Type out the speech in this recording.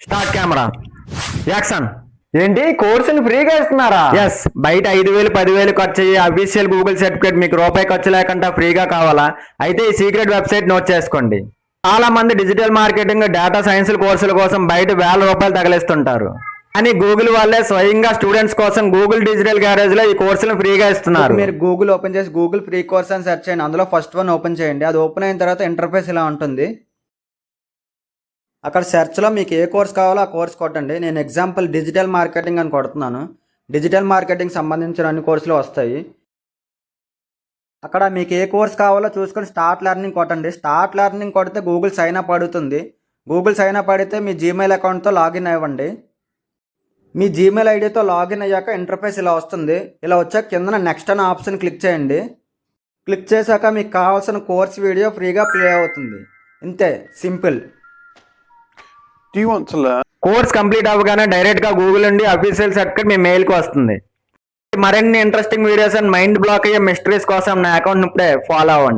Start camera action. ఏంటి కోర్సులు ఫ్రీగా ఇస్తున్నారా? ఎస్, బయట 5,000 10,000 ఖర్చు అయ్యి అఫీషియల్ గూగుల్ సర్టిఫికేట్ మీకు రూపాయి ఖర్చు లేకుండా ఫ్రీగా కావాలా? అయితే ఈ సీక్రెట్ వెబ్సైట్ నోట్ చేసుకోండి. చాలా మంది డిజిటల్ మార్కెటింగ్, డేటా సైన్స్ కోర్సుల కోసం బయట ₹1,000 తగిలిస్తుంటారు. కానీ గూగుల్ వాళ్ళే స్వయంగా స్టూడెంట్స్ కోసం గూగుల్ డిజిటల్ గ్యారేజ్ లో ఈ కోర్సులను ఫ్రీగా ఇస్తున్నారు. మీరు గూగుల్ ఓపెన్ చేసి గూగుల్ ఫ్రీ కోర్స్ అని సెర్చ్ చేయండి. అందులో ఫస్ట్ వన్ ఓపెన్ చేయండి. అది ఓపెన్ అయిన తర్వాత ఇంటర్ఫేస్ ఇలా ఉంటుంది. అక్కడ సెర్చ్లో మీకు ఏ కోర్స్ కావాలో ఆ కోర్స్ కొట్టండి. నేను ఎగ్జాంపుల్ డిజిటల్ మార్కెటింగ్ అని కొడుతున్నాను. డిజిటల్ మార్కెటింగ్ సంబంధించిన అన్ని కోర్సులు వస్తాయి. అక్కడ మీకు ఏ కోర్స్ కావాలో చూసుకొని స్టార్ట్ లెర్నింగ్ కొట్టండి. స్టార్ట్ లెర్నింగ్ కొడితే గూగుల్ సైన్ అప్ అడుగుతుంది. గూగుల్ సైన్ అప్ అడిగితే మీ జీమెయిల్ అకౌంట్తో లాగిన్ అవ్వండి. మీ జీమెయిల్ ఐడితో లాగిన్ అయ్యాక ఇంటర్ఫేస్ ఇలా వస్తుంది. ఇలా వచ్చాక కింద నెక్స్ట్ అనే ఆప్షన్ క్లిక్ చేయండి. క్లిక్ చేశాక మీకు కావాల్సిన కోర్స్ వీడియో ఫ్రీగా ప్లే అవుతుంది. ఇంతే, సింపుల్. కోర్స్ కంప్లీట్ అవ్వగానే డైరెక్ట్ గా గూగుల్ నుండి అఫీషియల్ సర్టిఫికేట్ మీ మెయిల్ కి వస్తుంది. మరిన్ని interesting videos and mind block అయ్యే మిస్టరీస్ కోసం నా అకౌంట్ ఇప్పుడే ఫాలో అవ్వండి.